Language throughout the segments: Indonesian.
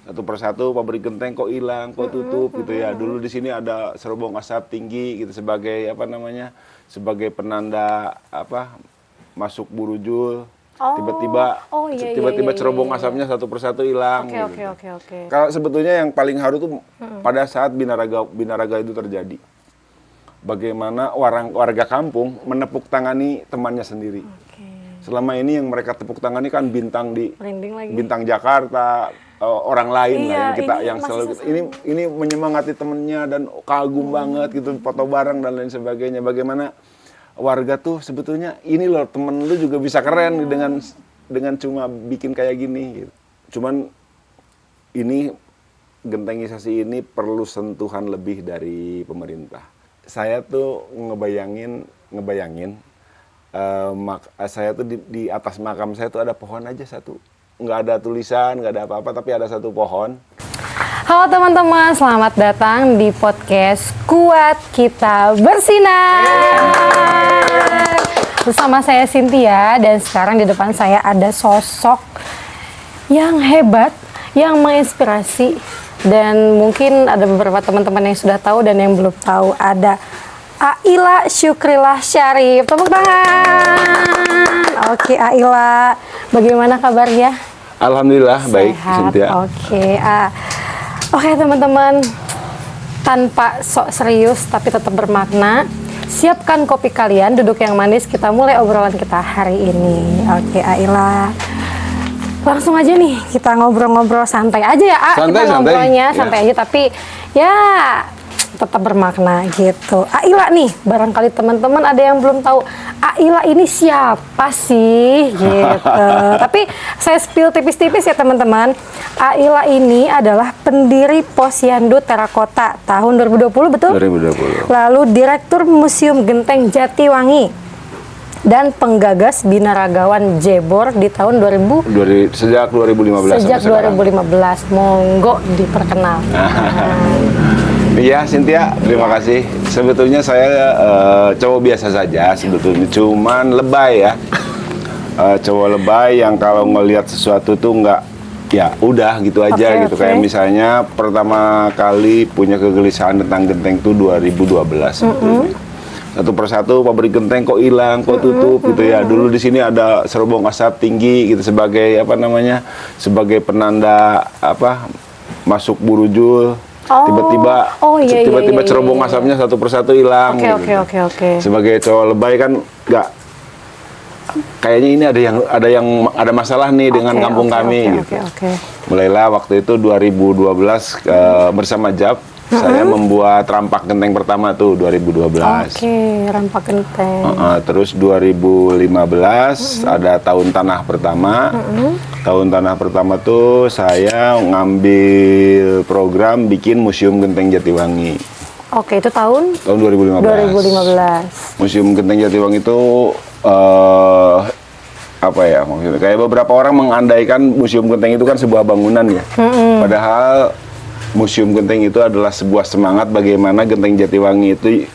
Satu persatu pabrik genteng kok hilang, kok tutup gitu ya. Dulu di sini ada serobong asap tinggi gitu sebagai apa namanya? Sebagai penanda apa? Masuk burujul. Tiba-tiba cerobong asapnya satu persatu hilang. Oke. Kalau sebetulnya yang paling haru tuh pada saat binaraga itu terjadi. Bagaimana warga kampung menepuk tangani temannya sendiri. Selama ini yang mereka tepuk tangani kan bintang Jakarta, orang lain lah yang selalu ini menyemangati temennya dan kagum banget gitu, foto bareng dan lain sebagainya. Bagaimana warga tuh sebetulnya ini loh temen lu juga bisa keren dengan cuma bikin kayak gini gitu. Cuman ini gentengisasi ini perlu sentuhan lebih dari pemerintah. Saya tuh ngebayangin saya tuh di atas makam saya tuh ada pohon aja satu. Nggak ada tulisan, nggak ada apa-apa, tapi ada satu pohon. Halo teman-teman, selamat datang di podcast Kuat Kita Bersinar. Bersama saya Cynthia, dan sekarang di depan saya ada sosok yang hebat, yang menginspirasi, dan mungkin ada beberapa teman-teman yang sudah tahu dan yang belum tahu. Ada Aila Syukrillah Syarif, tepuk tangan. Oke Aila, bagaimana kabarnya? Alhamdulillah baik, Cynthia. Oke teman-teman, tanpa sok serius tapi tetap bermakna, siapkan kopi kalian, duduk yang manis, kita mulai obrolan kita hari ini. Oke Aila, langsung aja nih kita ngobrol-ngobrol santai aja ya. Kita ngobrolnya santai aja, tapi ya tetap bermakna gitu. Aila nih, barangkali teman-teman ada yang belum tahu Aila ini siapa sih gitu. Tapi saya spill tipis-tipis ya teman-teman. Aila ini adalah pendiri Posyandu Terakota tahun 2020, betul? 2020. Lalu Direktur Museum Genteng Jatiwangi dan penggagas Binaragawan Jebor di tahun sejak 2015. Sejak 2015. Monggo diperkenalkan. Iya, Cynthia, terima kasih. Sebetulnya saya cowok biasa saja sebetulnya, cuman lebay ya. Cowok lebay yang kalau ngelihat sesuatu tuh nggak, ya udah gitu aja gitu. Kayak misalnya pertama kali punya kegelisahan tentang genteng tuh 2012 sebetulnya. Satu persatu pabrik genteng kok hilang, kok tutup gitu ya. Dulu di sini ada serobong asap tinggi gitu sebagai apa namanya? Sebagai penanda apa? Masuk burujul. Tiba-tiba cerobong asapnya satu persatu hilang. Oke. Sebagai cowok lebay kan nggak, kayaknya ini ada masalah nih dengan kampung kami gitu. Mulailah waktu itu 2012 bersama JAP saya membuat rampak genteng pertama tuh 2012. Rampak genteng. Terus 2015 ada tahun tanah pertama. Tahun tanah pertama tuh saya ngambil program bikin Museum Genteng Jatiwangi. Oke, itu tahun 2015. Museum Genteng Jatiwangi itu apa ya maksudnya? Kayak beberapa orang mengandaikan Museum Genteng itu kan sebuah bangunan ya. Padahal Museum Genteng itu adalah sebuah semangat bagaimana Genteng Jatiwangi itu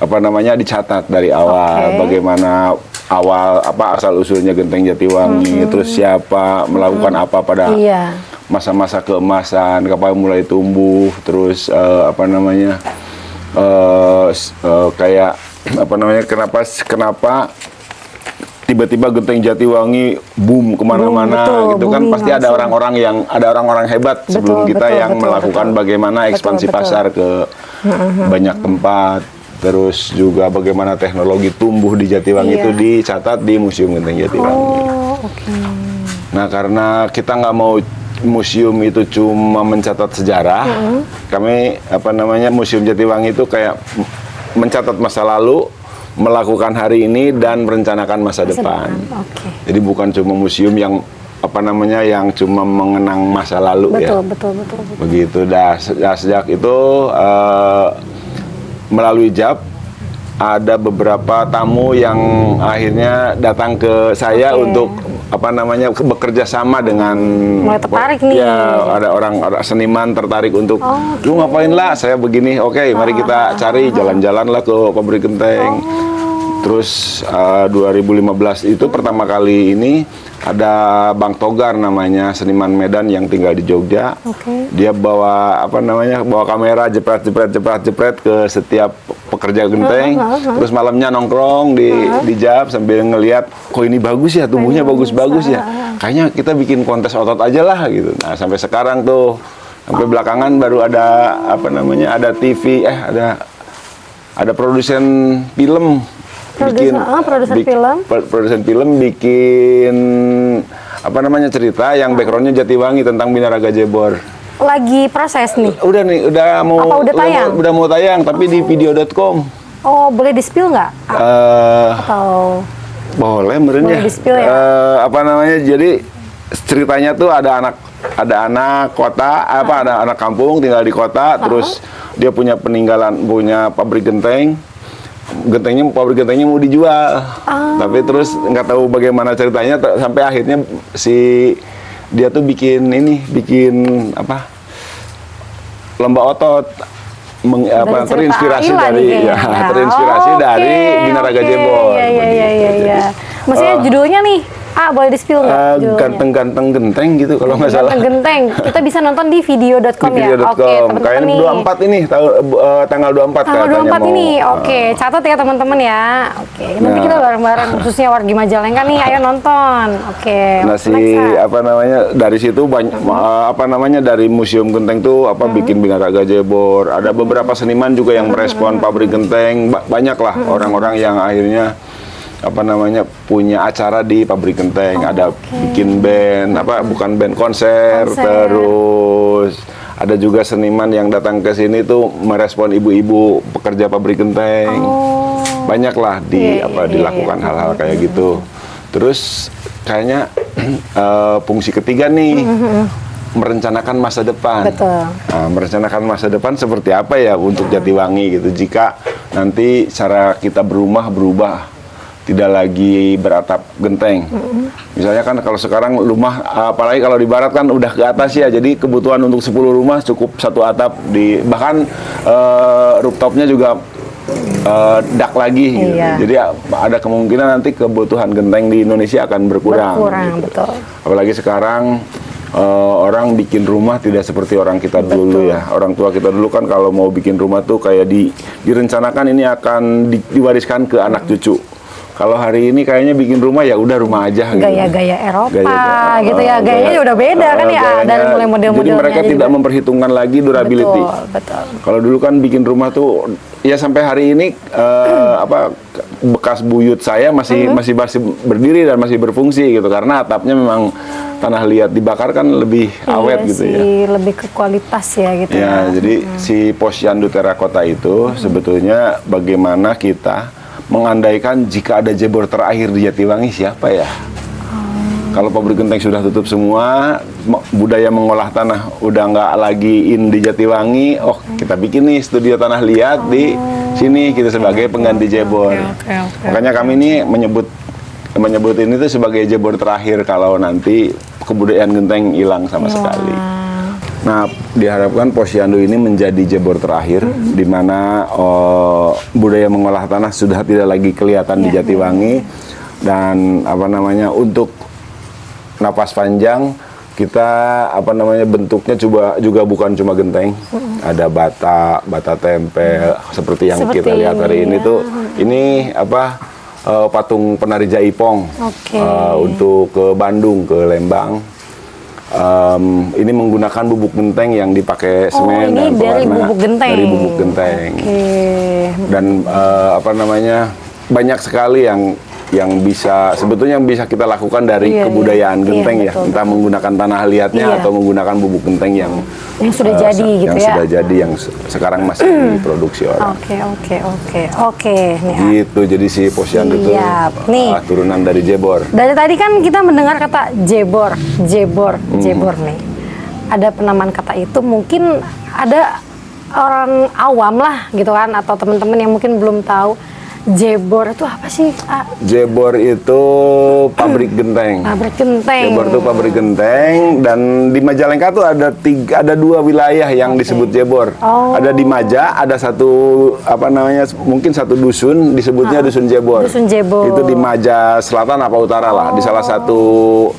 apa namanya dicatat dari awal, bagaimana asal usulnya Genteng Jatiwangi, terus siapa melakukan apa pada masa-masa keemasan, kapan mulai tumbuh, terus kayak kenapa tiba-tiba Genteng Jatiwangi boom kemana-mana gitu kan, pasti ada orang-orang hebat sebelum kita yang melakukan bagaimana ekspansi pasar ke banyak tempat. Terus juga bagaimana teknologi tumbuh di Jatiwangi itu dicatat di Museum Genteng Jatiwangi. Nah, karena kita nggak mau museum itu cuma mencatat sejarah, kami Museum Jatiwangi itu kayak mencatat masa lalu, melakukan hari ini dan merencanakan masa depan. Jadi bukan cuma museum yang yang cuma mengenang masa lalu. Betul. Begitu. Sejak itu melalui JAP ada beberapa tamu yang akhirnya datang ke saya untuk bekerja sama dengan mulai tertarik nih. Ya, ada orang seniman tertarik untuk lu ngapain lah saya begini. Mari kita cari jalan-jalan lah ke pabrik genteng. Terus 2015 itu pertama kali ini ada Bang Togar namanya, seniman Medan yang tinggal di Jogja. Dia bawa bawa kamera jepret ke setiap pekerja genteng. Terus malamnya nongkrong di Jab sambil ngelihat, kok ini bagus ya, tumbuhnya bagus-bagus ya. Kayaknya kita bikin kontes otot aja lah gitu. Nah, sampai sekarang tuh, sampai belakangan baru ada ada TV, ada produsen film. Produsen film bikin cerita yang backgroundnya Jatiwangi tentang Binaraga Jebor. Lagi proses nih. Udah mau tayang tapi di video.com. Oh, boleh di-spill nggak? Atau boleh merenya. Ya? Jadi ceritanya tuh ada anak kota, ada anak kampung tinggal di kota, terus dia punya pabrik genteng. Pabrik gentengnya mau dijual, tapi terus nggak tahu bagaimana ceritanya sampai akhirnya dia tuh bikin lomba otot, terinspirasi dari Binaraga Jebor. Iya. Maksudnya judulnya nih, boleh di-spill nggak? Ganteng-ganteng genteng gitu kalau nggak salah. Genteng. Kita bisa nonton di video.com ya. Oke, kayaknya 24 ini tanggal 24 tanggal 24 ini. Oke, catat ya teman-teman ya. Oke, nanti kita bareng-bareng khususnya wargi Majalengka nih, ayo nonton. Oke. Dari situ banyak dari Museum Genteng tuh bikin Binaraga Jebor. Ada beberapa seniman juga yang merespon pabrik genteng. Banyak lah orang-orang yang akhirnya punya acara di pabrik genteng. Ada bikin band, bukan band, konser. Terus ada juga seniman yang datang ke sini tuh merespon ibu-ibu pekerja pabrik genteng. Banyak lah dilakukan hal-hal kayak gitu. Terus kayaknya fungsi ketiga nih, merencanakan masa depan. Betul. Nah, merencanakan masa depan seperti apa ya untuk Jatiwangi gitu. Jika nanti cara kita berubah tidak lagi beratap genteng. Misalnya kan kalau sekarang rumah, apalagi kalau di barat kan udah ke atas ya, jadi kebutuhan untuk 10 rumah cukup satu atap, bahkan rooftopnya juga dak lagi gitu. Jadi ada kemungkinan nanti kebutuhan genteng di Indonesia akan berkurang gitu. Betul. Apalagi sekarang orang bikin rumah tidak seperti orang kita dulu ya. Orang tua kita dulu kan kalau mau bikin rumah tuh kayak direncanakan ini akan diwariskan ke anak cucu. Kalau hari ini kayaknya bikin rumah ya udah rumah aja gitu. Gaya-gaya Eropa gitu ya. Gayanya udah beda kan ya, dari mulai model-modelnya. Jadi mereka tidak memperhitungkan lagi durability. Betul. Kalau dulu kan bikin rumah tuh ya sampai hari ini bekas buyut saya masih berdiri dan masih berfungsi gitu, karena atapnya memang tanah liat dibakar kan lebih awet gitu ya. Lebih ke kualitas ya gitu ya. Jadi si Posyandu Terakota itu sebetulnya bagaimana kita mengandaikan jika ada Jebor terakhir di Jatiwangi siapa ya? Kalau pabrik genteng sudah tutup semua, budaya mengolah tanah udah nggak lagi in di Jatiwangi, kita bikin nih studio tanah liat di sini kita sebagai pengganti Jebor. Makanya kami ini menyebut ini tuh sebagai Jebor terakhir kalau nanti kebudayaan genteng hilang sama sekali. Nah, diharapkan Posyandu ini menjadi Jebor terakhir, di mana budaya mengolah tanah sudah tidak lagi kelihatan di Jatiwangi, dan untuk napas panjang kita bentuknya juga bukan cuma genteng, ada bata tempel seperti yang kita lihat hari ini tuh, ini patung penari Jaipong untuk ke Bandung, ke Lembang. Ini menggunakan bubuk genteng yang dipakai semen dan pewarna dari bubuk genteng. Dan banyak sekali yang bisa kita lakukan dari kebudayaan genteng ya. Entah menggunakan tanah liatnya atau menggunakan bubuk genteng yang sudah jadi gitu ya. Sudah jadi, yang sekarang masih diproduksi orang. Oke. Gitu, jadi si Posyandu itu turunan dari Jebor. Dari tadi kan kita mendengar kata Jebor nih. Ada penamaan kata itu, mungkin ada orang awam lah gitu kan, atau teman-teman yang mungkin belum tahu Jebor itu apa sih? Jebor itu pabrik genteng. Pabrik genteng. Jebor itu pabrik genteng, dan di Majalengka tuh ada dua wilayah yang disebut Jebor. Ada di Maja, ada satu mungkin satu dusun disebutnya dusun Jebor. Dusun Jebor. Itu di Maja Selatan apa Utara lah, di salah satu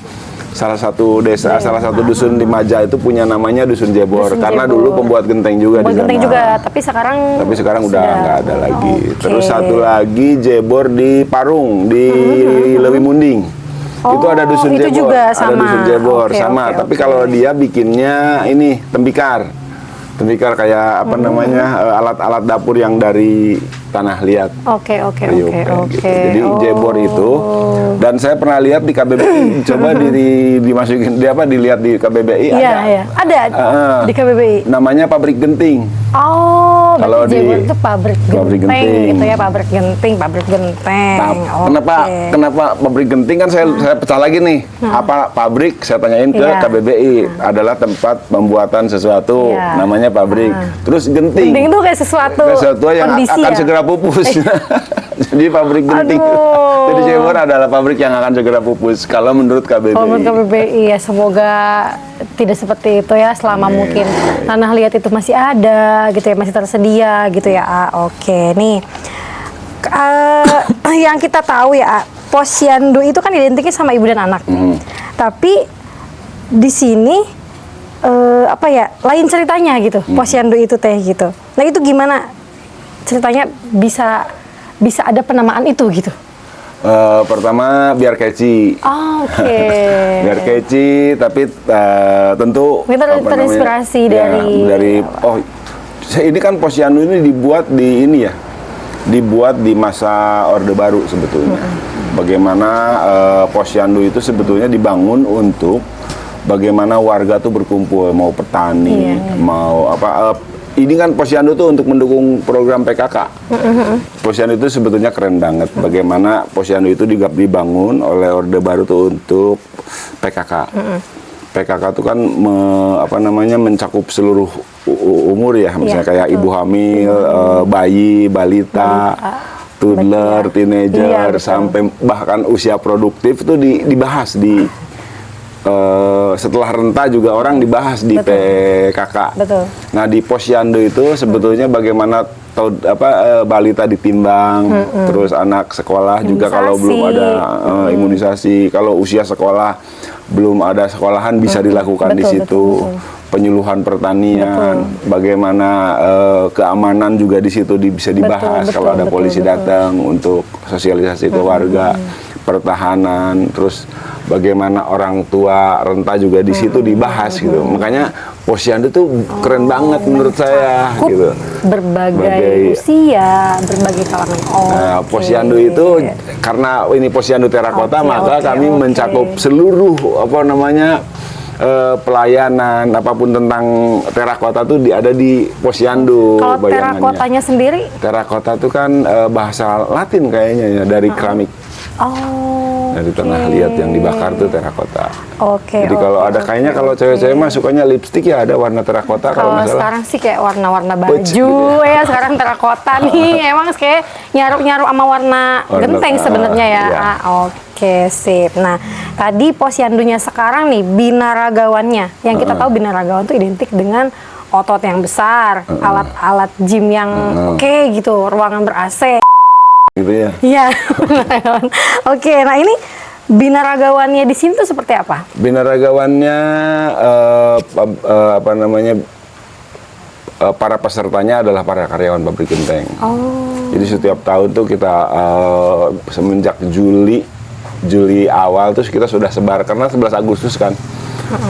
desa, salah satu dusun di Maja itu punya namanya Dusun Jebor, karena dulu pembuat genteng juga di sana. Genteng juga, tapi sekarang udah nggak ada lagi. Okay. Terus satu lagi Jebor di Parung, di Lewi Munding. Itu ada Dusun itu Jebor, juga ada Dusun Jebor sama. Tapi kalau dia bikinnya ini tembikar kayak alat-alat dapur yang dari tanah liat. Oke. Gitu. Jadi Jebor itu, dan saya pernah lihat di KBBI, coba dimasukin dilihat di KBBI ada di KBBI. Namanya pabrik genting. Kalau Jebor itu pabrik genting gitu ya, pabrik genting. Kenapa pabrik genting, kan saya pecah lagi nih. Apa pabrik, saya tanyain ke KBBI, adalah tempat pembuatan sesuatu, namanya pabrik. Terus genting itu kayak sesuatu yang akan segera pupus. Jadi pabrik genting. Jadi Jebor adalah pabrik yang akan segera pupus kalau menurut KBBI. Kalau menurut KBBI ya, semoga tidak seperti itu ya, selama mungkin tanah liat itu masih ada gitu ya, masih tersedia gitu ya. Oke, nih yang kita tahu ya, posyandu itu kan identiknya sama ibu dan anak. Tapi di sini lain ceritanya gitu, posyandu itu teh gitu. Nah, itu gimana ceritanya bisa ada penamaan itu gitu? Pertama biar catchy. Biar catchy, tapi tentu kita terinspirasi dari ini kan posyandu ini dibuat di masa Orde Baru sebetulnya. Bagaimana posyandu itu sebetulnya dibangun untuk bagaimana warga tuh berkumpul, mau petani, mau ini kan posyandu tuh untuk mendukung program PKK. Posyandu itu sebetulnya keren banget. Bagaimana posyandu itu dibangun oleh Orde Baru tuh untuk PKK. PKK itu kan mencakup seluruh umur ya, misalnya kayak ibu hamil, bayi, balita, toddler, teenager, sampai bahkan usia produktif itu dibahas setelah renta juga orang dibahas di PKK. Nah, di posyandu itu sebetulnya bagaimana balita ditimbang, terus anak sekolah juga kalau belum ada imunisasi, kalau usia sekolah belum ada sekolahan bisa dilakukan di situ. Penyuluhan pertanian, bagaimana keamanan juga di situ bisa dibahas kalau ada polisi datang untuk sosialisasi ke warga, pertahanan, terus bagaimana orang tua renta juga di situ dibahas gitu. Makanya posyandu tuh keren banget menurut saya gitu. Berbagai usia, berbagai kalangan. Nah, posyandu itu karena ini posyandu terakota, maka kami mencakup seluruh pelayanan apapun tentang terakota tuh ada di posyandu. Kalau terakotanya sendiri? Terakota itu kan bahasa Latin kayaknya ya, dari keramik. Dari tanah liat yang dibakar tuh terakota. Jadi kalau ada kayaknya kalau cewek-cewek mah sukanya lipstik ya, ada warna terakota kalau nggak salah. Sekarang sih kayak warna-warna baju gitu ya. Sekarang terakota nih. Emang kayak nyarup-nyarup sama warna genteng sebenarnya ya. Oke, sip. Nah, tadi posyandunya sekarang nih, binaragawannya. Yang kita tahu binaragawan tuh identik dengan otot yang besar, alat-alat gym yang gitu, ruangan ber-AC. Gitu ya. Iya. Oke, nah ini binaragawannya di sini tuh seperti apa? Binaragawannya para pesertanya adalah para karyawan pabrik genteng. Jadi setiap tahun tuh kita semenjak Juli awal terus kita sudah sebar, karena 11 Agustus kan.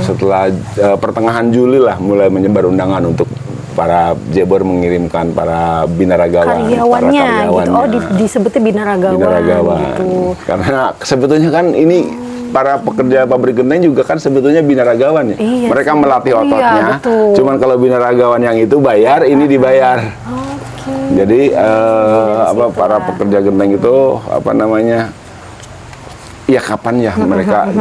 Setelah pertengahan Juli lah mulai menyebar undangan untuk para Jebor mengirimkan para binaragawan, karyawannya. Gitu. Disebutnya binaragawan. Gitu. Karena sebetulnya kan ini para pekerja pabrik genteng juga kan sebetulnya binaragawan ya. Mereka melatih ototnya. Cuman kalau binaragawan yang itu bayar, ini dibayar. Jadi para pekerja genteng itu ya kapan ya mereka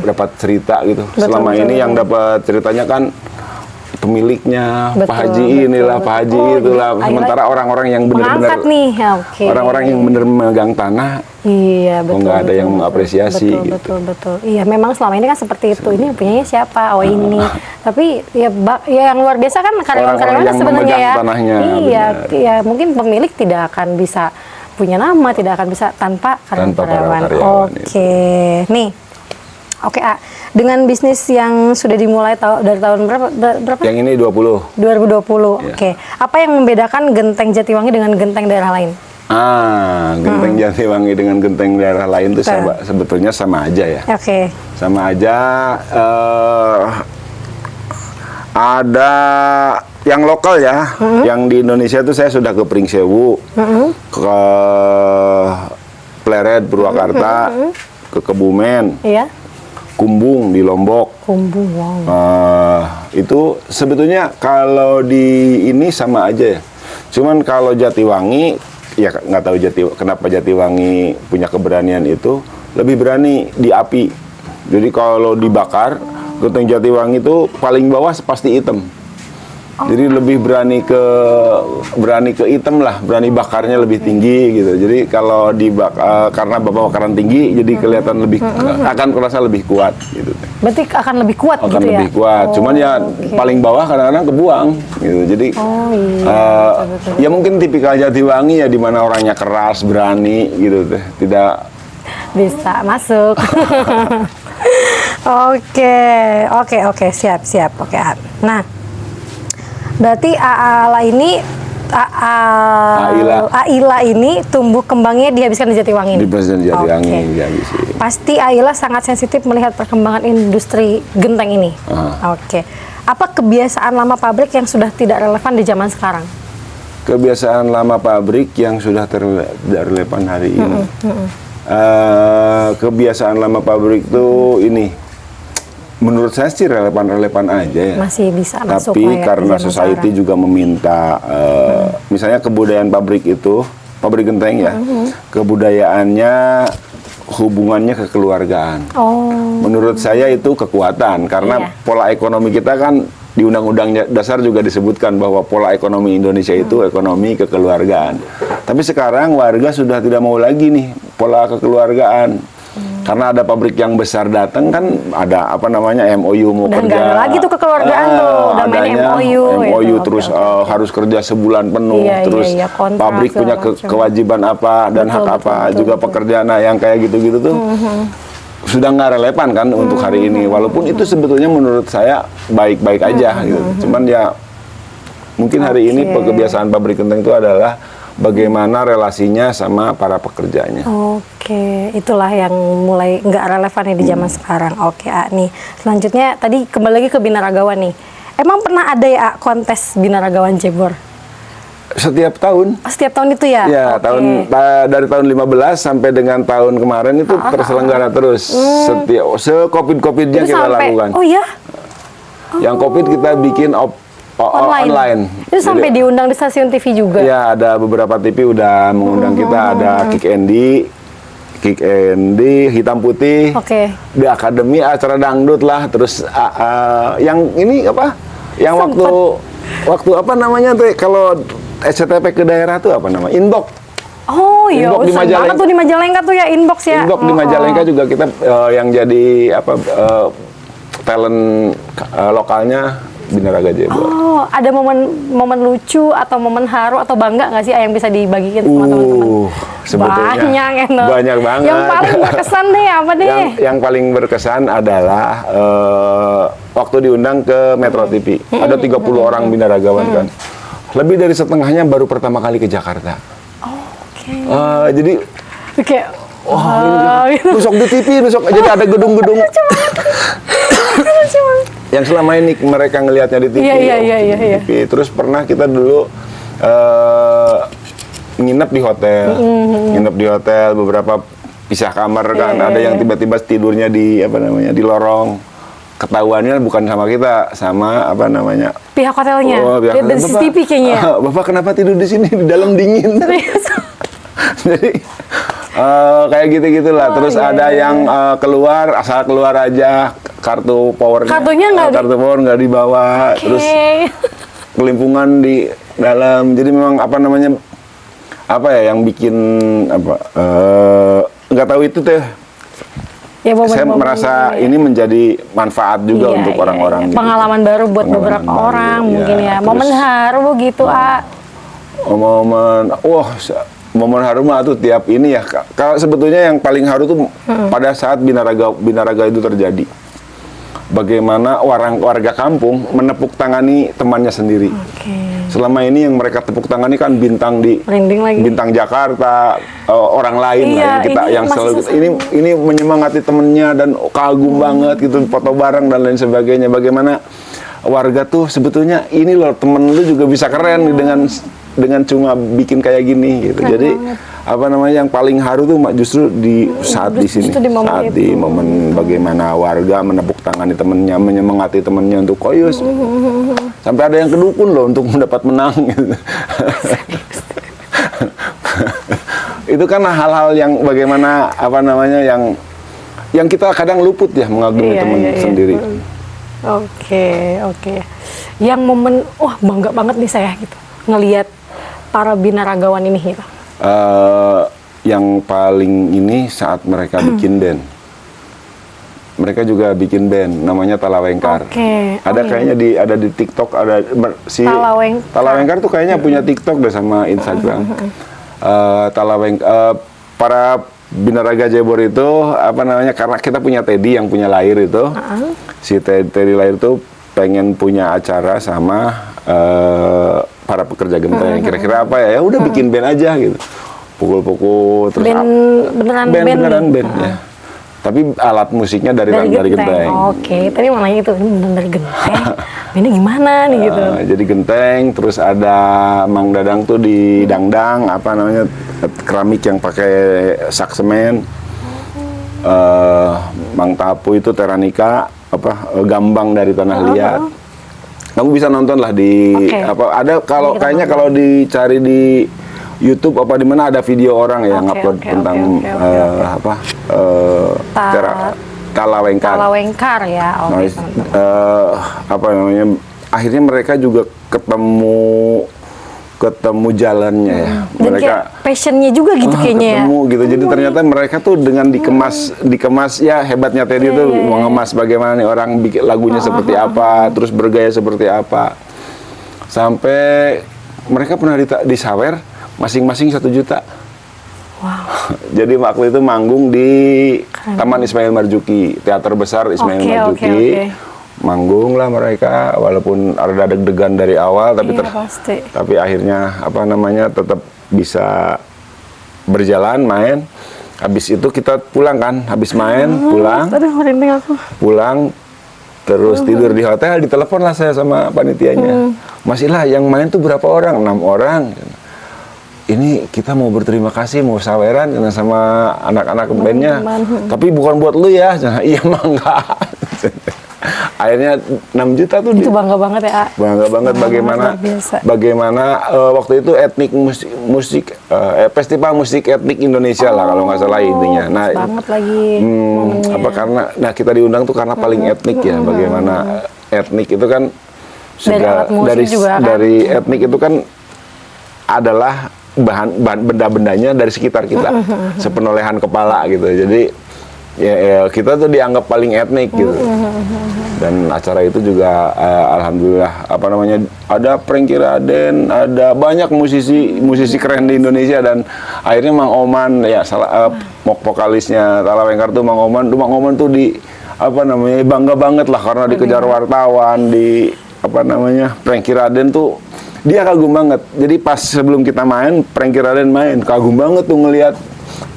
dapat cerita gitu. Selama ini yang dapat ceritanya kan pemiliknya, Betul, Pak Haji betul, inilah, betul. Pak Haji Oh, itulah. iya. Sementara orang-orang yang benar-benar Mengangkat nih, ya, oke. orang-orang yang benar memegang tanah, Iya, betul. nggak ada betul, yang betul. mengapresiasi, Betul, gitu. betul, betul. Iya, memang selama ini kan seperti itu. Ini punyanya siapa? Oh, ini. Tapi ya, ya yang luar biasa kan Orang-orang karyawan-karyawan yang sebenarnya memegang ya. tanahnya, Iya, benar. ya mungkin pemilik tidak akan bisa punya nama, tidak akan bisa tanpa para karyawan. karyawan Oke, nih. Oke, dengan bisnis yang sudah dimulai dari tahun berapa? Yang ini 20. 2020. Iya. Oke. Apa yang membedakan Genteng Jatiwangi dengan genteng daerah lain? Genteng Jatiwangi dengan genteng daerah lain itu Betul. sebetulnya sama aja ya. Oke. Sama aja. Ada yang lokal ya, yang di Indonesia itu saya sudah ke Pringsewu, ke Pleret, Purwakarta, ke Kebumen, Iya. Kumbung di Lombok. Kumbung, wow. Itu sebetulnya kalau di ini sama aja ya. Cuman kalau Jatiwangi, ya nggak tahu kenapa Jatiwangi punya keberanian itu, lebih berani di api. Jadi kalau dibakar, genteng Jatiwangi itu paling bawah pasti hitam. Jadi lebih berani ke hitam lah, berani bakarnya lebih tinggi gitu. Jadi kalau karena bakaran tinggi, jadi kelihatan lebih akan terasa lebih kuat gitu. Berarti akan lebih kuat Akan gitu ya? lebih kuat. Cuman ya oke. paling bawah kadang-kadang kebuang gitu. Jadi betul. ya mungkin tipikal Jatiwangi ya di mana orangnya keras, berani gitu teh. Tidak Bisa masuk. Oke, siap. Oke, nah, berarti Aila ini tumbuh kembangnya dihabiskan di Jatiwangi. di Presiden Jatiwangi Oke. dihabisi. Pasti Aila sangat sensitif melihat perkembangan industri genteng ini. Oke. Apa kebiasaan lama pabrik yang sudah tidak relevan di zaman sekarang? Kebiasaan lama pabrik yang sudah tidak relevan hari ini. Kebiasaan lama pabrik itu ini, menurut saya sih relevan aja ya. Masih bisa masuk Tapi lah ya, karena di zaman society sekarang. juga meminta, misalnya kebudayaan pabrik itu, pabrik genteng ya, kebudayaannya hubungannya kekeluargaan. Oh, Menurut saya itu kekuatan karena Iya. pola ekonomi kita kan di Undang-Undang Dasar juga disebutkan bahwa pola ekonomi Indonesia itu ekonomi kekeluargaan. Tapi sekarang warga sudah tidak mau lagi nih pola kekeluargaan. Karena ada pabrik yang besar datang kan ada apa namanya MOU mau Udah kerja. nggak ada lagi tuh kekeluargaan tuh, udah main adanya MOU gitu. terus Oke. Harus kerja sebulan penuh, Iya, terus iya, kontrak pabrik segala punya macam. kewajiban apa dan Betul, hak betul, apa, betul, juga betul. pekerjaan yang kayak gitu-gitu tuh sudah nggak relevan kan untuk hari ini. Walaupun itu sebetulnya menurut saya baik-baik aja gitu. Cuman ya mungkin hari ini Oke. kebiasaan pabrik genteng itu adalah bagaimana relasinya sama para pekerjanya. Oke, itulah yang mulai nggak relevan ya di zaman sekarang. Oke, nih selanjutnya tadi kembali lagi ke binaragawan nih. Emang pernah ada ya kontes binaragawan Jebor? Setiap tahun. Oh, setiap tahun itu ya? Ya, Oke. dari tahun 15 sampai dengan tahun kemarin itu terselenggara terus. Setiap se-Covid-Covidnya Itu kita sampai, lakukan. oh ya? Yang Covid kita bikin online. Itu sampai Jadi, diundang di stasiun TV juga? ya, ada beberapa TV udah mengundang kita. Ada Kick Andy, Hitam Putih. Oke. Di Akademi acara dangdut lah. Terus yang ini apa? Yang waktu apa namanya tuh kalau SCTP ke daerah tuh apa namanya? Inbox. Oh iya, Inbox di sering Majalengka. banget tuh di Majalengka tuh ya, inbox ya? Inbox di Majalengka juga kita yang jadi talent lokalnya Binaraga Jebor. Oh, ada momen lucu atau momen haru atau bangga nggak sih yang bisa dibagikan sama teman-teman? Sebetulnya Banyak ya, No? banyak banget. Yang paling berkesan deh apa deh? Yang paling berkesan adalah waktu diundang ke Metro TV. Ada 30 orang binaragawan kan. Lebih dari setengahnya baru pertama kali ke Jakarta. Oke. Jadi Kayak ini nusok di TV, jadi ada gedung-gedung yang selama ini mereka ngelihatnya di TV. Iya. TV. Terus pernah kita dulu nginep di hotel, beberapa pisah kamar kan. Ada yang tiba-tiba tidurnya di di lorong. Ketahuannya bukan sama kita, sama pihak hotelnya. pihak Lihat dari hotel. CCTV kayaknya. Bapak kenapa tidur di sini di dalam dingin? Serius? Jadi kayak gitu-gitulah. Terus ada yang keluar, asal keluar aja kartu powernya. Kartunya kartu power nggak dibawa, terus kelimpungan di dalam. Jadi memang apa namanya, apa ya yang bikin apa nggak tahu itu teh. Ya, Saya merasa ini menjadi manfaat juga untuk orang-orang. Gitu. Pengalaman baru buat beberapa orang mungkin ya. Momen haru gitu, momen haru mah tuh tiap ini ya. Kalau sebetulnya yang paling haru tuh pada saat binaraga itu terjadi. Bagaimana warga kampung menepuk tangani temannya sendiri. Selama ini yang mereka tepuk tangani kan bintang Jakarta, orang lain lah yang kita yang selalu ini menyemangati temennya dan kagum banget gitu, foto bareng dan lain sebagainya. Bagaimana warga tuh sebetulnya ini loh temen lu juga bisa keren dengan cuma bikin kayak gini gitu. Jadi apa namanya yang paling haru tuh justru di saat di sini, saat di momen bagaimana warga menepuk tangani temennya, menyemangati temennya untuk koyus. Sampai ada yang kedukun loh untuk mendapat menang gitu. Itu kan hal-hal yang bagaimana apa namanya yang kita kadang luput ya mengagumi teman sendiri. Oke. Yang momen bangga banget nih saya gitu ngelihat para binaragawan ini gitu. Yang paling ini saat mereka bikin band. Mereka juga bikin band namanya Talawengkar. Ada kayaknya ada di TikTok, ada si Talawengkar tuh kayaknya punya TikTok deh sama Instagram. Para Binaraga Jebor itu apa namanya, karena kita punya Teddy yang punya Lahir itu. Si Teddy Lahir itu pengen punya acara sama para pekerja genteng. Kira-kira apa ya? Ya udah bikin band aja gitu. Pukul-pukul terus beneran band ya. Tapi alat musiknya dari genteng. Tadi mau nanya itu, ini beneran dari genteng. Ini gimana nih gitu? Jadi genteng, terus ada Mang Dadang tuh di dangdang, apa namanya, keramik yang pakai saksemen. Mang Tapu itu teranika, gambang dari tanah liat. Kamu bisa nonton lah di ada kayaknya kalau dicari di YouTube apa di mana ada video orang yang upload tentang Talawengkar. Talawengkar ya. Apa namanya? Akhirnya mereka juga ketemu jalannya ya. Dan Mereka passionnya juga gitu kayaknya. Ketemu gitu. Jadi ternyata mereka tuh dengan dikemas ya hebatnya Teddy tuh mengemas bagaimana nih orang bikin lagunya seperti apa, terus bergaya seperti apa. Sampai mereka pernah disawer masing-masing 1 juta. Wow. Jadi waktu itu manggung di Taman Ismail Marzuki, teater besar Ismail Marzuki. Manggung lah mereka, walaupun ada deg-degan dari awal, tapi akhirnya apa namanya tetap bisa berjalan main. Habis itu kita pulang kan, habis main pulang terus tidur di hotel, ditelepon lah saya sama panitianya. Mas Ila yang main tuh berapa orang? 6 orang. Ini kita mau berterima kasih, mau saweran sama anak-anak bandnya, tapi bukan buat lu ya. Iya mah enggak. Akhirnya 6 juta tuh itu bangga banget ya. Bangga banget bagaimana waktu itu etnik musik festival musik etnik Indonesia lah kalau nggak salah intinya. Nah, banget lagi karena kita diundang tuh karena paling etnik ya. Bagaimana etnik itu kan dari etnik itu kan adalah benda-bendanya dari sekitar kita, sepenolehan kepala gitu. Jadi ya kita tuh dianggap paling etnik gitu. Dan acara itu juga alhamdulillah apa namanya ada Prengki Raden, ada banyak musisi keren di Indonesia, dan akhirnya Mang Oman ya vokalisnya Talawengkar tuh Mang Oman tuh di apa namanya bangga banget lah karena dikejar wartawan di apa namanya Prengki Raden tuh. Dia kagum banget. Jadi pas sebelum kita main, Prengki Raden main, kagum banget tuh ngelihat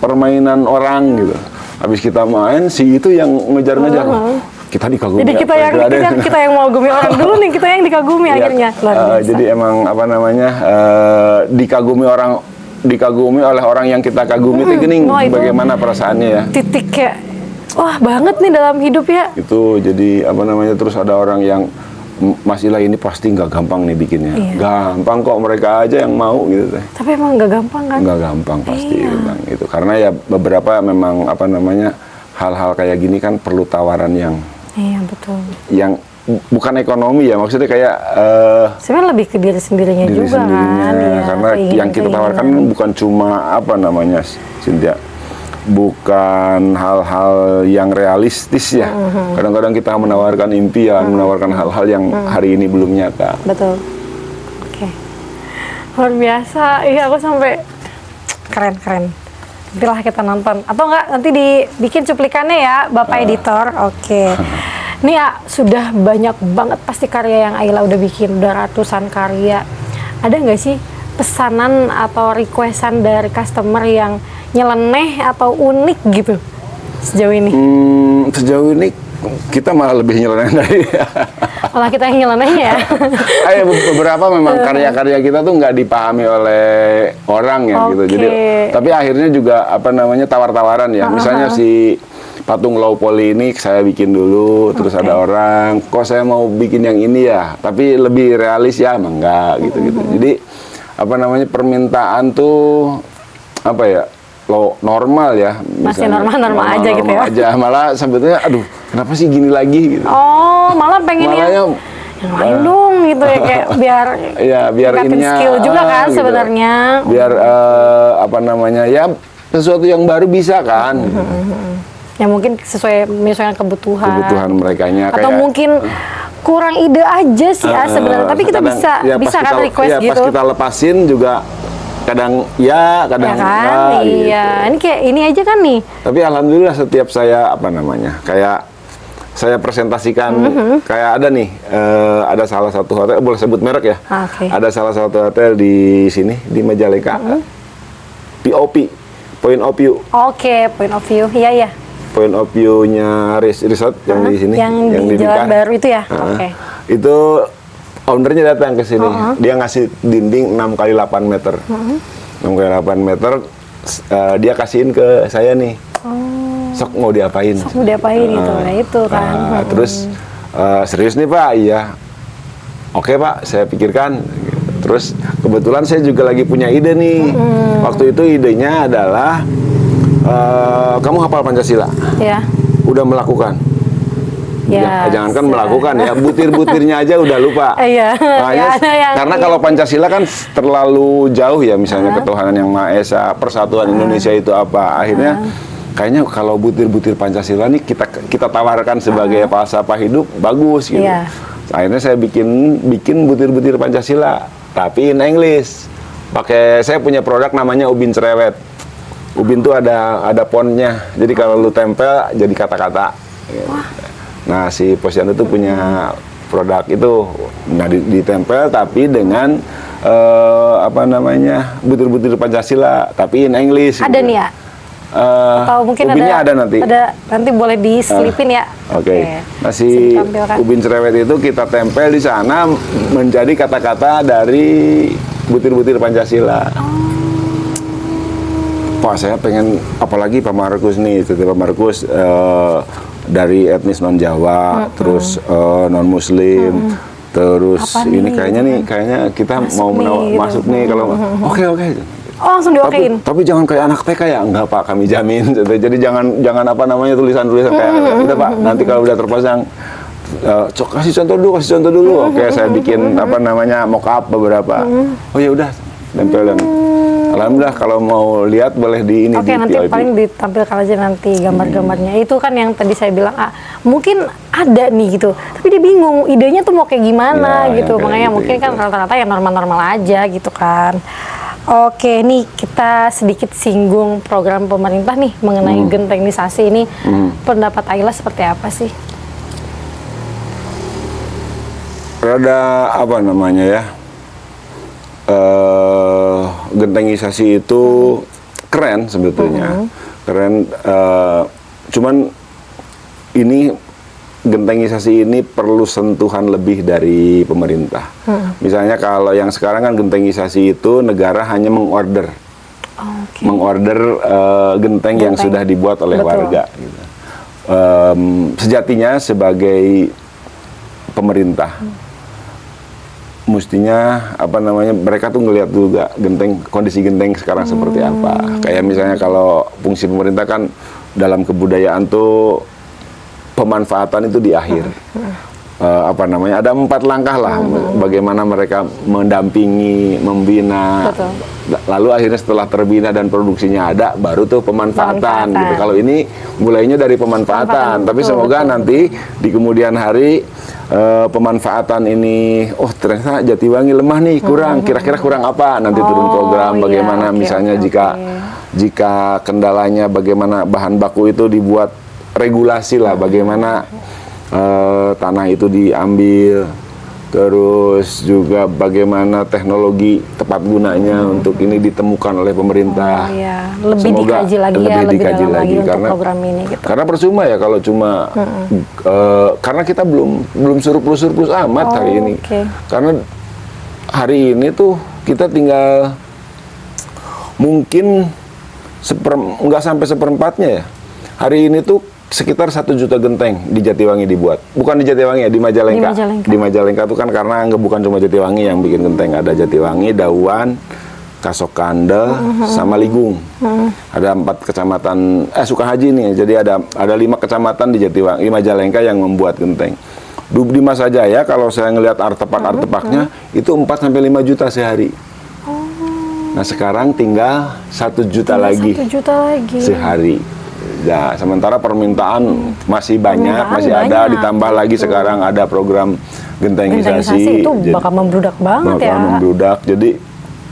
permainan orang gitu. Habis kita main, si itu yang ngejar-ngejar. Kita dikagumi. Jadi kita yang mau gumi orang dulu nih, kita yang dikagumi akhirnya. Jadi emang apa namanya dikagumi oleh orang yang kita kagumi itu gini. Bagaimana perasaannya ya? Titik kayak wah banget nih dalam hidup ya. Itu jadi apa namanya terus ada orang yang Mas Ila ini pasti nggak gampang nih bikinnya. Gampang kok, mereka aja yang mau gitu teh. Tapi emang nggak gampang kan? Nggak gampang pasti bang itu, karena ya beberapa memang apa namanya hal-hal kayak gini kan perlu tawaran yang Iya betul. Yang bukan ekonomi ya, maksudnya kayak Sebenarnya lebih ke diri sendirinya diri juga sendirinya, kan. Iya, karena yang kita tawarkan bukan cuma apa namanya, Cynthia, bukan hal-hal yang realistis ya. Kadang-kadang kita menawarkan impian, menawarkan hal-hal yang hari ini belum nyata. Betul. Oke. Luar biasa. Iya, aku sampai keren. Nantilah kita nonton. Atau enggak, nanti dibikin cuplikannya ya, Bapak Editor. Oke. Nih ya, sudah banyak banget pasti karya yang Ayla udah bikin, udah ratusan karya. Ada nggak sih pesanan atau requestan dari customer yang nyeleneh atau unik gitu sejauh ini? Sejauh ini kita malah lebih nyeleneh dari Malah kita yang nyeleneh ya? beberapa memang karya-karya kita tuh nggak dipahami oleh orang ya gitu. Jadi tapi akhirnya juga apa namanya tawar-tawaran ya. Misalnya si patung low poly ini saya bikin dulu, terus ada orang, kok saya mau bikin yang ini ya, tapi lebih realis ya, emang enggak gitu-gitu. Jadi apa namanya permintaan tuh apa ya, normal ya. Masih normal-normal aja gitu ya. Aja. Malah sebetulnya, aduh, kenapa sih gini lagi gitu. Oh, malah pengen yang lain dong gitu ya, kayak biar ya biar ininya skill juga kan gitu. sebenarnya. Biar apa namanya ya sesuatu yang baru bisa kan. Ya mungkin sesuai misalnya kebutuhan merekanya atau kayak, mungkin kurang ide aja sih sebenarnya, tapi kita bisa kan request gitu. Pas kita lepasin juga kadang ya kan? enggak, iya gitu. Ini kayak ini aja kan nih, tapi alhamdulillah setiap saya apa namanya kayak saya presentasikan kayak ada nih ada salah satu hotel, boleh sebut merek ya, ada salah satu hotel di sini di Majalengka, POP, Point of View. Point of View, iya. Point of View-nya resort yang di sini, yang di Jalan Baru itu ya. Itu ownernya datang ke sini, dia ngasih dinding 6 kali 8 meter, 6 kali 8 meter, dia kasihin ke saya nih, sok mau diapain? Itu kan. Terus serius nih Pak, iya, oke Pak, saya pikirkan. Terus kebetulan saya juga lagi punya ide nih, waktu itu idenya adalah kamu hafal Pancasila? Ya. Udah melakukan? Ya, jangankan melakukan ya, butir-butirnya aja udah lupa. Iya. Karena kalau Pancasila kan terlalu jauh ya, misalnya ketuhanan yang Maha Esa, persatuan Indonesia itu apa. Akhirnya kayaknya kalau butir-butir Pancasila nih kita tawarkan sebagai falsafah hidup bagus gitu. Akhirnya saya bikin butir-butir Pancasila, tapi in English. Saya punya produk namanya Ubin Cerewet. Ubin tuh ada fontnya, jadi kalau lu tempel jadi kata-kata. Nah si Posyandu tuh punya produk itu, nah ditempel tapi dengan apa namanya butir-butir Pancasila, tapi in English. Ada gitu. Nih ya? Atau mungkin ada nanti. Nanti boleh diselipin ya. Oke. Nah si Ubin Cerewet itu kita tempel di sana menjadi kata-kata dari butir-butir Pancasila. Pak, saya pengen, apalagi Pak Markus nih, Pak Markus dari etnis non Jawa, terus non Muslim, terus ini kayaknya kita masuk nih kalau oke. Oh, langsung diokein. Tapi jangan kayak anak TK ya, enggak Pak, kami jamin. Jadi jangan apa namanya tulisan-tulisan kayak udah Pak, nanti kalau udah terpasang kasih contoh dulu. Oke, saya bikin apa namanya mock up beberapa. Oh ya udah, tempel dan alhamdulillah kalau mau lihat boleh di ini. Oke, nanti paling ditampilkan aja nanti gambar-gambarnya. Itu kan yang tadi saya bilang, mungkin ada nih gitu, tapi dia bingung idenya tuh mau kayak gimana gitu. Makanya gitu, mungkin kan rata-rata yang normal-normal aja gitu kan. Oke, nih kita sedikit singgung program pemerintah nih mengenai gentenisasi ini. Pendapat Ayla seperti apa sih? Rada apa namanya ya? Gentengisasi itu keren sebetulnya, keren. Cuman ini gentengisasi ini perlu sentuhan lebih dari pemerintah. Misalnya kalau yang sekarang kan gentengisasi itu negara hanya mengorder genteng yang sudah dibuat oleh warga. Gitu. Sejatinya sebagai pemerintah mestinya apa namanya mereka tuh ngelihat juga kondisi genteng sekarang seperti apa. Kayak misalnya kalau fungsi pemerintah kan dalam kebudayaan tuh pemanfaatan itu di akhir. Apa namanya, ada 4 langkah lah bagaimana mereka mendampingi, membina. Betul. Lalu akhirnya setelah terbina dan produksinya ada, baru tuh pemanfaatan. Gitu. Kalau ini mulainya dari pemanfaatan, tapi betul, semoga nanti di kemudian hari pemanfaatan ini, oh ternyata Jatiwangi lemah nih, kurang, kira-kira kurang apa? Nanti turun program bagaimana, misalnya jika kendalanya bagaimana bahan baku itu dibuat regulasi lah, bagaimana tanah itu diambil, terus juga bagaimana teknologi tepat gunanya untuk ini ditemukan oleh pemerintah. Lebih dikaji lagi ya, lebih dalam lagi untuk program ini gitu. Karena percuma ya kalau cuma karena kita belum surplus amat hari ini. Karena hari ini tuh kita tinggal mungkin nggak sampai seperempatnya ya. Hari ini tuh sekitar 1 juta genteng di Jatiwangi dibuat. Bukan di Jatiwangi ya, di Majalengka. Di Majalengka itu kan karena bukan cuma Jatiwangi yang bikin genteng. Ada Jatiwangi, Dauan, Kasokande, sama Ligung. Ada 4 kecamatan, Sukahaji nih. Jadi ada 5 kecamatan di Jatiwangi, di Majalengka yang membuat genteng. Di Masa Jaya kalau saya ngelihat artefak-artefaknya itu 4 sampai 5 juta sehari. Nah, sekarang tinggal 1 juta lagi. 1 juta lagi sehari. Nah, sementara permintaan masih banyak, masih ada, ditambah lagi sekarang ada program gentengisasi. Itu bakal membludak banget ya. Bakal membludak. Jadi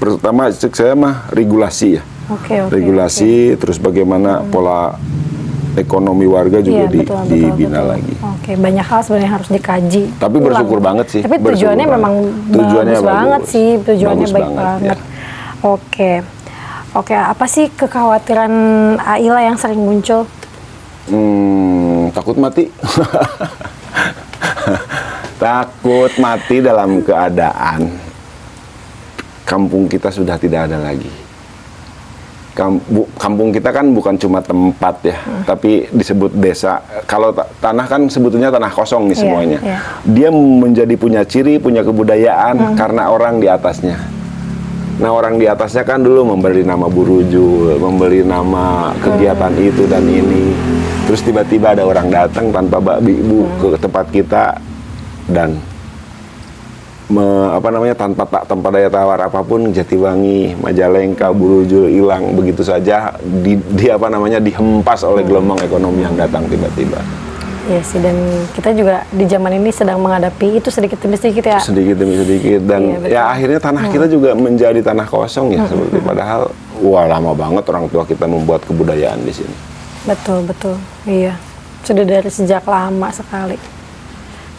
pertama saya mah regulasi ya. Regulasi, terus bagaimana pola ekonomi warga juga dibina lagi. Banyak hal sebenarnya harus dikaji. Tapi bersyukur banget sih. Tapi tujuannya memang bagus banget sih, tujuannya baik banget. Oke, apa sih kekhawatiran Aila yang sering muncul? Takut mati. Takut mati dalam keadaan kampung kita sudah tidak ada lagi. Kampung kita kan bukan cuma tempat ya, tapi disebut desa. Kalau tanah kan sebetulnya tanah kosong nih semuanya. Dia menjadi punya ciri, punya kebudayaan karena orang di atasnya. Nah, orang di atasnya kan dulu memberi nama Burujul, memberi nama kegiatan itu dan ini. Terus tiba-tiba ada orang datang tanpa babi ibu ke tempat kita dan tanpa daya tawar apapun, Jatiwangi, Majalengka, Burujul hilang begitu saja dihempas oleh gelombang ekonomi yang datang tiba-tiba. Iya sih, dan kita juga di zaman ini sedang menghadapi itu sedikit demi sedikit ya. Sedikit demi sedikit, dan ya akhirnya tanah kita juga menjadi tanah kosong ya, seperti padahal lama banget orang tua kita membuat kebudayaan di sini. Betul, iya. Sudah dari sejak lama sekali.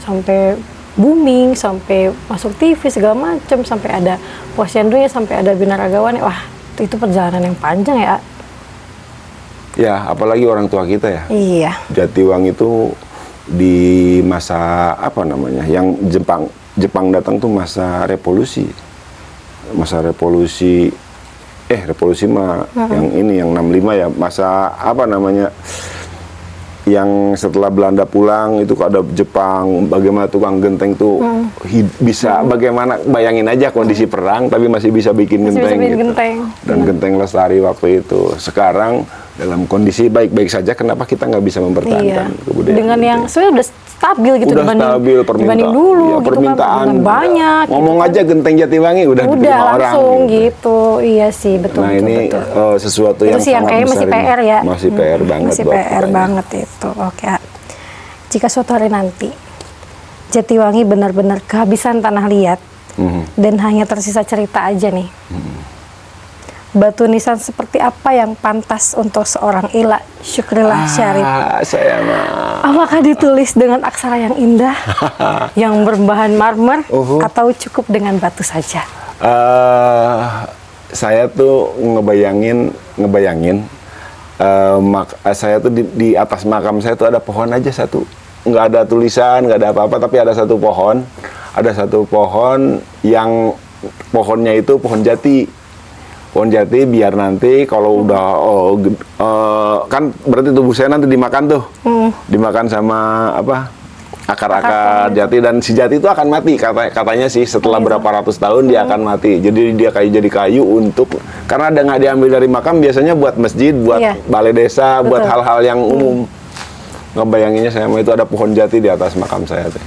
Sampai booming, sampai masuk TV segala macam, sampai ada posyandunya, sampai ada binaragawan. Wah, itu perjalanan yang panjang ya. Ya, apalagi orang tua kita ya. Iya. Jatiwangi itu di masa yang Jepang datang tuh masa revolusi. Revolusi mah yang 65 ya. Masa yang setelah Belanda pulang itu ada Jepang, bagaimana tukang genteng tuh bisa bagaimana, bayangin aja kondisi perang tapi masih bisa bikin genteng gitu. Dan genteng lestari waktu itu. Sekarang dalam kondisi baik-baik saja, kenapa kita nggak bisa mempertahankan kebudayaan dengan yang sebenarnya udah stabil gitu, dibanding dulu ya, gitu kan, banyak ngomong gitu aja genteng Jatiwangi udah diterima orang langsung gitu. Iya sih, betul. Nah, ini sesuatu yang sangat kayaknya masih PR ya, masih PR banget, masih PR banget itu. Oke, jika suatu hari nanti Jatiwangi benar-benar kehabisan tanah liat dan hanya tersisa cerita aja nih, batu nisan seperti apa yang pantas untuk seorang Ila Syukrillah Syarif? Apakah ditulis dengan aksara yang indah, yang berbahan marmer, atau cukup dengan batu saja? Saya tuh ngebayangin, saya tuh di atas makam saya tuh ada pohon aja satu, nggak ada tulisan, nggak ada apa-apa, tapi ada satu pohon yang pohonnya itu pohon jati. Pohon jati biar nanti kalau udah kan berarti tubuh saya nanti dimakan tuh, dimakan sama akar-akar jati, dan si jati itu akan mati katanya sih setelah berapa ratus tahun dia akan mati. Jadi dia jadi kayu untuk, karena nggak diambil dari makam biasanya buat masjid, buat balai desa, buat hal-hal yang umum. ngebayanginnya saya itu ada pohon jati di atas makam saya teh.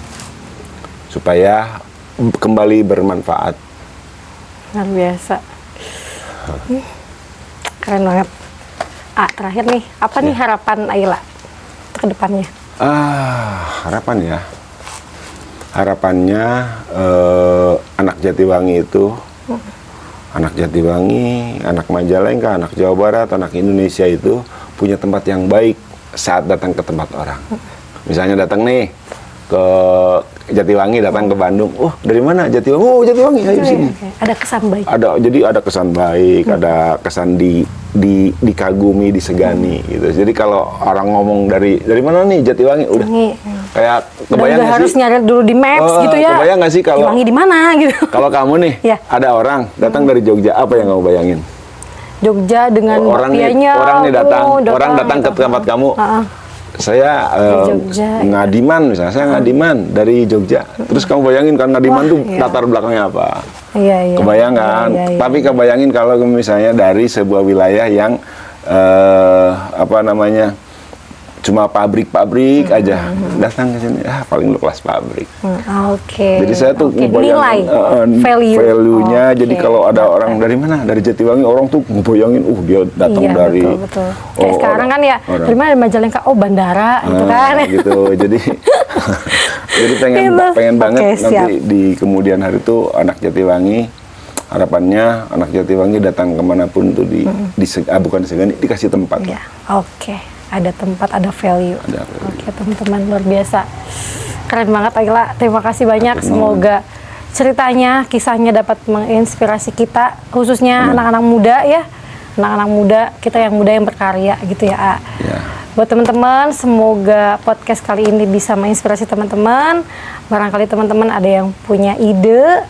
Supaya kembali bermanfaat. Luar biasa. Keren banget. Terakhir nih, apa nih harapan Ayla untuk kedepannya? Harapan ya. Harapannya anak Jatiwangi itu, anak Jatiwangi, anak Majalengka, anak Jawa Barat, anak Indonesia itu punya tempat yang baik saat datang ke tempat orang. Misalnya datang nih ke Jatiwangi, datang ke Bandung. Oh, dari mana Jatiwangi? Oh, Jatiwangi, ayo sini. Ada kesan baik. Jadi ada kesan baik, ada kesan dikagumi, disegani gitu. Jadi kalau orang ngomong dari mana nih Jatiwangi, udah kayak kebayang nggak sih? Harus nyari dulu di maps gitu ya. Kebayang nggak sih kalau Jatiwangi di mana gitu? Kalau kamu nih ada orang datang dari Jogja, apa yang kamu bayangin? Jogja dengan orang nih datang ke tempat kamu. Saya Ngadiman misalnya, saya Ngadiman dari Jogja. Terus kamu bayangin kan Ngadiman tuh latar belakangnya apa? Iya. Kebayang kan? Tapi kebayangin kalau misalnya dari sebuah wilayah yang cuma pabrik aja datang ke sini, paling lu kelas pabrik. Jadi saya tuh ngebayangin value-nya. Jadi kalau ada orang dari mana, dari Jatiwangi, orang tuh ngebayangin, dia datang dari. Betul. Kayak sekarang kan ya, dari mana Majalengka, bandara gitu kan. Gitu. Jadi pengen banget nanti di kemudian hari itu anak Jatiwangi, harapannya anak Jatiwangi datang kemanapun tuh bukan disegani, dikasih tempat. Ya, ada tempat, ada value. Oke, teman-teman, luar biasa. Keren banget Ayla. Terima kasih banyak. Semoga ceritanya, kisahnya dapat menginspirasi kita, khususnya anak-anak muda ya. Anak-anak muda, kita yang muda yang berkarya gitu ya. Buat teman-teman, semoga podcast kali ini bisa menginspirasi teman-teman. Barangkali teman-teman ada yang punya ide,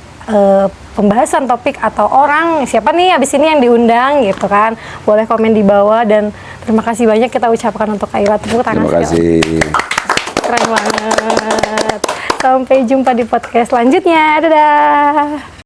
pembahasan topik atau orang siapa nih abis ini yang diundang gitu kan, boleh komen di bawah. Dan terima kasih banyak kita ucapkan untuk Ayla, tepuk tangan. Terima kasih. Keren banget. Sampai jumpa di podcast selanjutnya. Dadah.